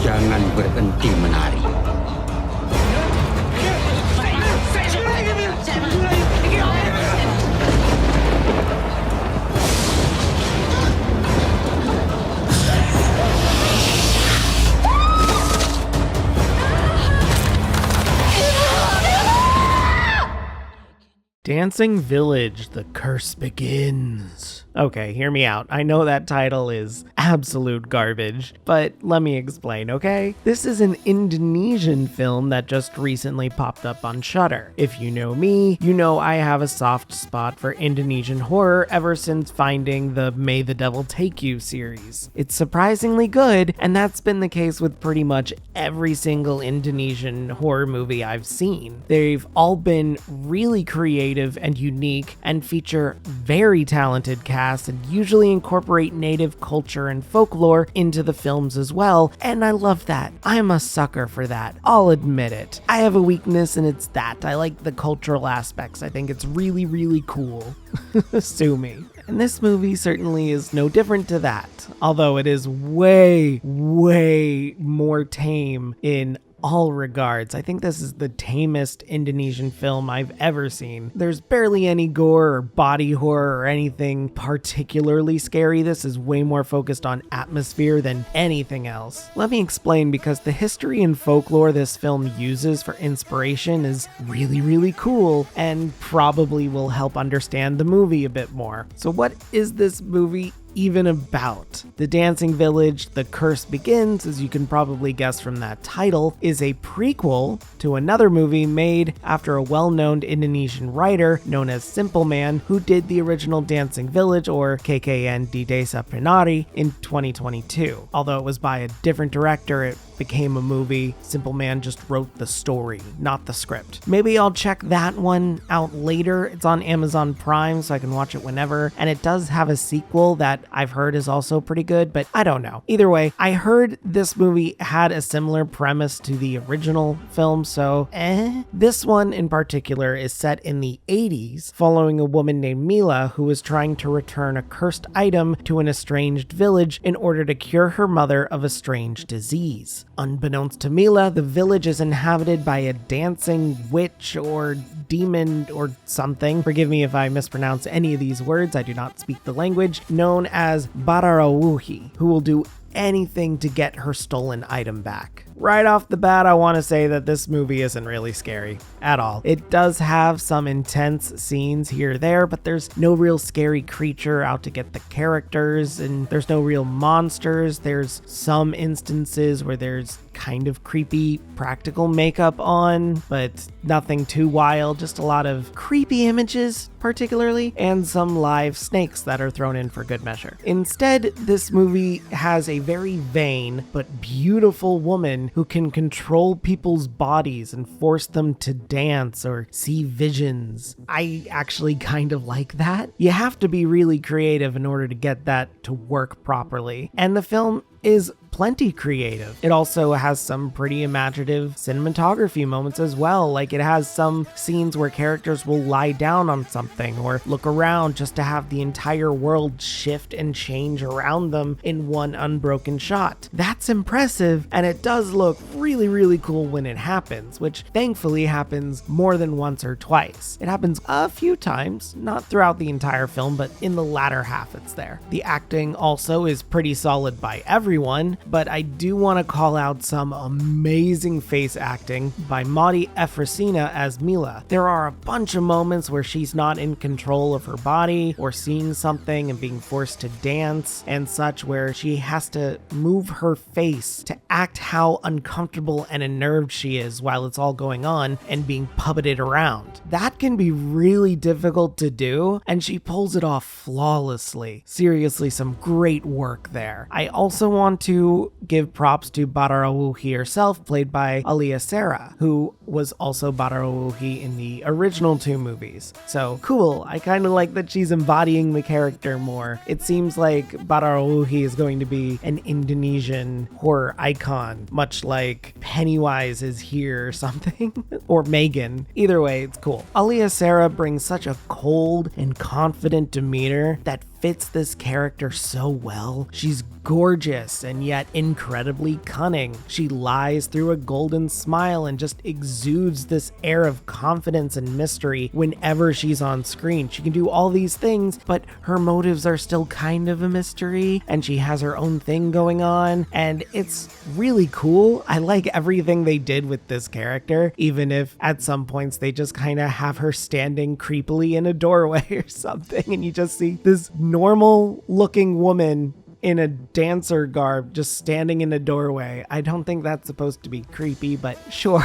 Jangan berhenti menari. Dancing Village, The Curse Begins. Okay, hear me out. I know that title is absolute garbage, but let me explain, okay? This is an Indonesian film that just recently popped up on Shudder. If you know me, you know I have a soft spot for Indonesian horror ever since finding the May the Devil Take You series. It's surprisingly good, and that's been the case with pretty much every single Indonesian horror movie I've seen. They've all been really creative and unique and feature very talented casts and usually incorporate native culture and folklore into the films as well, and I love that. I'm a sucker for that. I'll admit it. I have a weakness and it's that. I like the cultural aspects. I think it's really, really cool. Sue me. And this movie certainly is no different to that, although it is way, way more tame in all regards. I think this is the tamest Indonesian film I've ever seen. There's barely any gore or body horror or anything particularly scary. This is way more focused on atmosphere than anything else. Let me explain, because the history and folklore this film uses for inspiration is really, really cool and probably will help understand the movie a bit more. So what is this movie even about? The Dancing Village, The Curse Begins, as you can probably guess from that title, is a prequel to another movie made after a well-known Indonesian writer known as Simple Man, who did the original Dancing Village, or KKN di Desa Penari, in 2022. Although it was by a different director, it became a movie. Simple Man just wrote the story, not the script. Maybe I'll check that one out later. It's on Amazon Prime, so I can watch it whenever, and it does have a sequel that I've heard is also pretty good, but I don't know. Either way, I heard this movie had a similar premise to the original film, so This one in particular is set in the 80s, following a woman named Mila who is trying to return a cursed item to an estranged village in order to cure her mother of a strange disease. Unbeknownst to Mila, the village is inhabited by a dancing witch or demon or something, forgive me if I mispronounce any of these words, I do not speak the language, known as Badarawuhi, who will do anything to get her stolen item back. Right off the bat, I want to say that this movie isn't really scary at all. It does have some intense scenes here or there, but there's no real scary creature out to get the characters, and there's no real monsters. There's some instances where there's kind of creepy practical makeup on, but nothing too wild, just a lot of creepy images particularly, and some live snakes that are thrown in for good measure. Instead, this movie has a very vain but beautiful woman who can control people's bodies and force them to dance or see visions. I actually kind of like that. You have to be really creative in order to get that to work properly, and the film is plenty creative. It also has some pretty imaginative cinematography moments as well. Like, it has some scenes where characters will lie down on something or look around just to have the entire world shift and change around them in one unbroken shot. That's impressive, and it does look really, really cool when it happens, which thankfully happens more than once or twice. It happens a few times, not throughout the entire film, but in the latter half it's there. The acting also is pretty solid by everyone, but I do want to call out some amazing face acting by Maudie Efrosina as Mila. There are a bunch of moments where she's not in control of her body or seeing something and being forced to dance and such, where she has to move her face to act how uncomfortable and unnerved she is while it's all going on and being puppeted around. That can be really difficult to do, and she pulls it off flawlessly. Seriously, some great work there. I also want to give props to Badarawuhi herself, played by Alia Sarah, who was also Badarawuhi in the original two movies. So cool, I kind of like that she's embodying the character more. It seems like Badarawuhi is going to be an Indonesian horror icon, much like Pennywise is here or something, or Megan. Either way, it's cool. Alia Sarah brings such a cold and confident demeanor that fits this character so well. She's gorgeous and yet incredibly cunning. She lies through a golden smile and just exudes this air of confidence and mystery whenever she's on screen. She can do all these things, but her motives are still kind of a mystery, and she has her own thing going on, and it's really cool. I like everything they did with this character, even if at some points they just kind of have her standing creepily in a doorway or something, and you just see this normal looking woman in a dancer garb just standing in a doorway. I don't think that's supposed to be creepy, but sure.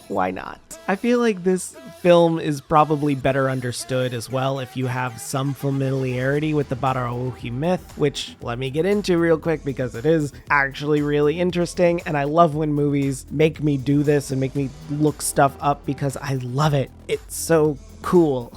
Why not? I feel like this film is probably better understood as well if you have some familiarity with the Badarawuhi myth, which let me get into real quick because it is actually really interesting, and I love when movies make me do this and make me look stuff up because I love it. It's so cool.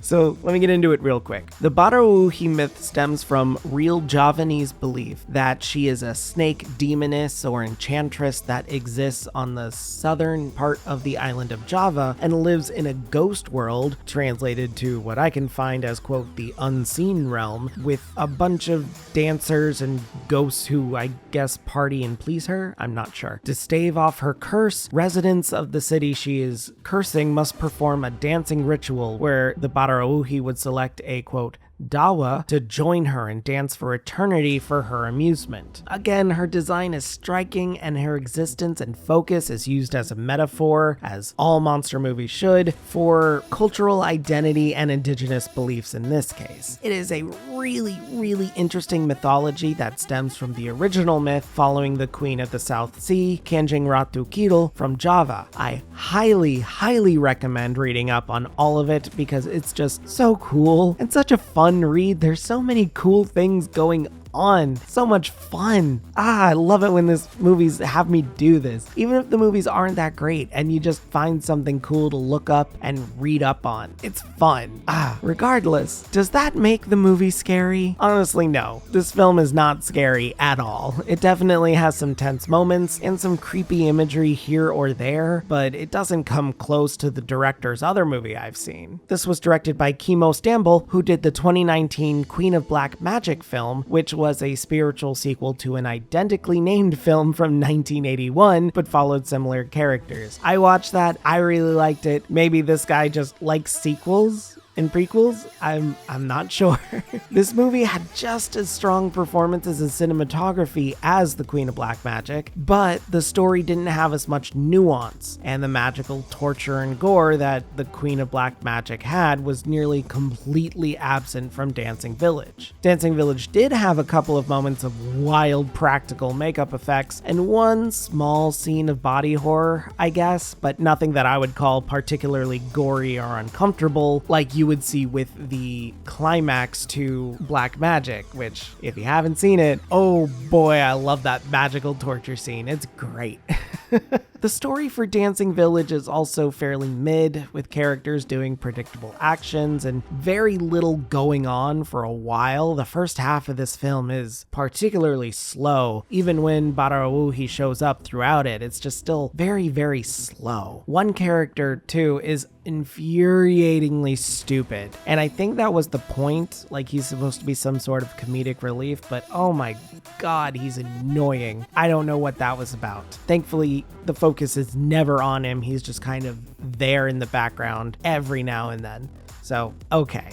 So let me get into it real quick. The Badarawuhi myth stems from real Javanese belief that she is a snake demoness or enchantress that exists on the southern part of the island of Java and lives in a ghost world, translated to what I can find as, quote, the unseen realm, with a bunch of dancers and ghosts who I guess party and please her? I'm not sure. To stave off her curse, residents of the city she is cursing must perform a dancing ritual where the Badarawuhi would select a, quote, dawa to join her and dance for eternity for her amusement. Again, her design is striking and her existence and focus is used as a metaphor, as all monster movies should, for cultural identity and indigenous beliefs in this case. It is a really interesting mythology that stems from the original myth following the Queen of the South Sea, Kanjeng Ratu Kidul from Java. I highly recommend reading up on all of it because it's just so cool and such a fun read. There's so many cool things going on. So much fun. I love it when these movies have me do this. Even if the movies aren't that great and you just find something cool to look up and read up on. It's fun. Regardless, does that make the movie scary? Honestly, no. This film is not scary at all. It definitely has some tense moments and some creepy imagery here or there, but it doesn't come close to the director's other movie I've seen. This was directed by Kimo Stambul, who did the 2019 Queen of Black Magic film, which was a spiritual sequel to an identically named film from 1981, but followed similar characters. I watched that, I really liked it. Maybe this guy just likes sequels and prequels? I'm not sure. This movie had just as strong performances and cinematography as The Queen of Black Magic, but the story didn't have as much nuance, and the magical torture and gore that The Queen of Black Magic had was nearly completely absent from Dancing Village. Dancing Village did have a couple of moments of wild practical makeup effects and one small scene of body horror, I guess, but nothing that I would call particularly gory or uncomfortable like you would see with the climax to Black Magic, which, if you haven't seen it, oh boy, I love that magical torture scene. It's great. The story for Dancing Village is also fairly mid, with characters doing predictable actions and very little going on for a while. The first half of this film is particularly slow. Even when Badarawuhi shows up throughout it, it's just still very slow. One character, too, is infuriatingly stupid, and I think that was the point. Like, he's supposed to be some sort of comedic relief, but oh my god, he's annoying. I don't know what that was about. Thankfully, the focus is never on him. He's just kind of there in the background every now and then. So, okay.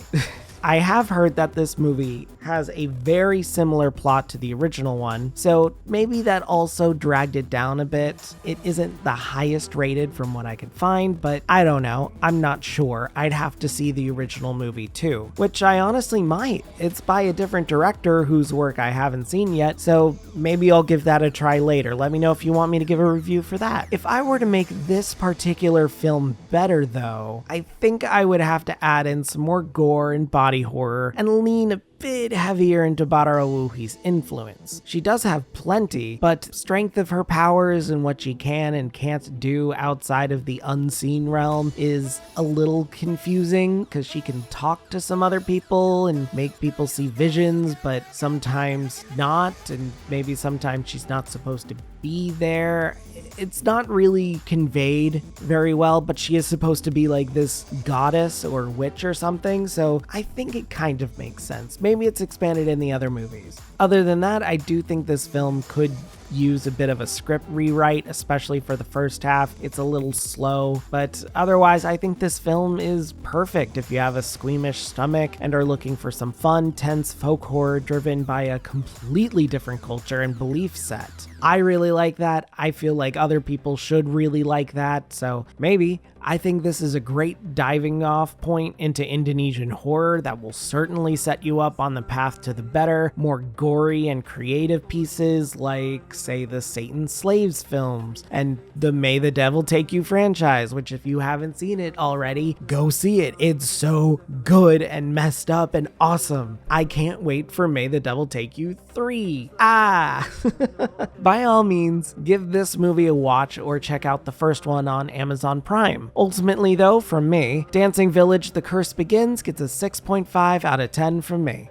I have heard that this movie has a very similar plot to the original one, so maybe that also dragged it down a bit. It isn't the highest rated from what I could find, but I don't know. I'm not sure. I'd have to see the original movie too, which I honestly might. It's by a different director whose work I haven't seen yet, so maybe I'll give that a try later. Let me know if you want me to give a review for that. If I were to make this particular film better though, I think I would have to add in some more gore and body horror and lean a bit heavier into Badarawuhi's influence. She does have plenty, but strength of her powers and what she can and can't do outside of the unseen realm is a little confusing because she can talk to some other people and make people see visions, but sometimes not, and maybe sometimes she's not supposed to be there. It's not really conveyed very well, but she is supposed to be like this goddess or witch or something, so I think it kind of makes sense. Maybe it's expanded in the other movies. Other than that, I do think this film could use a bit of a script rewrite, especially for the first half. It's a little slow, but otherwise I think this film is perfect if you have a squeamish stomach and are looking for some fun, tense folk horror driven by a completely different culture and belief set. I really like that. I feel like other people should really like that, so maybe. I think this is a great diving off point into Indonesian horror that will certainly set you up on the path to the better, more gory and creative pieces like, say, the Satan Slaves films and the May the Devil Take You franchise, which if you haven't seen it already, go see it. It's so good and messed up and awesome. I can't wait for May the Devil Take You 3. By all means, give this movie a watch or check out the first one on Amazon Prime. Ultimately though, from me, Dancing Village The Curse Begins gets a 6.5 out of 10 from me.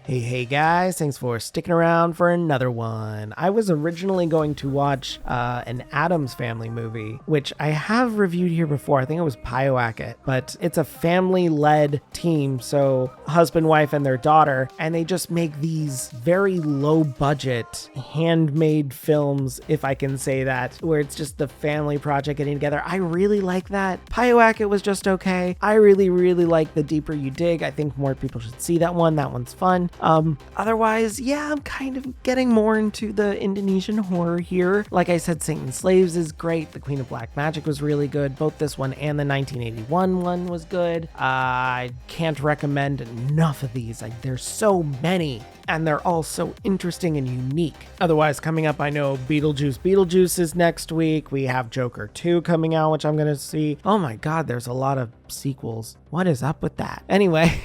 Hey guys, thanks for sticking around for another one. I was originally going to watch an Addams Family movie, which I have reviewed here before. I think it was Pyowacket, but it's a family-led team, so husband, wife, and their daughter, and they just make these very low-budget, handmade films, if I can say that, where it's just the family project getting together. I really like that. Pyowacket was just okay. I really like The Deeper You Dig. I think more people should see that one. That one's fun. Otherwise, yeah, I'm kind of getting more into the Indonesian horror here. Like I said, Satan Slaves is great. The Queen of Black Magic was really good. Both this one and the 1981 one was good. I can't recommend enough of these. There's so many, and they're all so interesting and unique. Otherwise, coming up, I know Beetlejuice is next week. We have Joker 2 coming out, which I'm going to see. Oh my God, there's a lot of sequels. What is up with that? Anyway,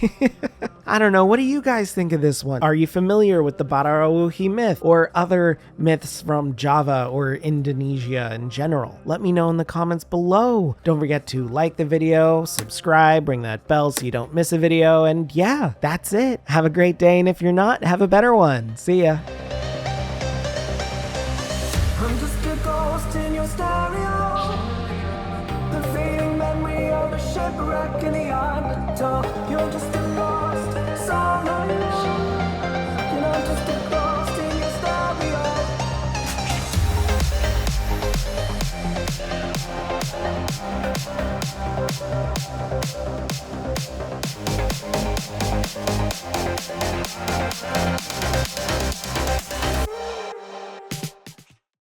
I don't know. What do you guys think of this one? Are you familiar with the Badarawuhi myth or other myths from Java or Indonesia in general? Let me know in the comments below. Don't forget to like the video, subscribe, ring that bell so you don't miss a video, and yeah, that's it. Have a great day, and if you're not, have a better one. See ya. I'm just a ghost in your stereo, the fading memory of a shipwreck in the undertow. You're just a lost soul, and I'm just a ghost in your stereo.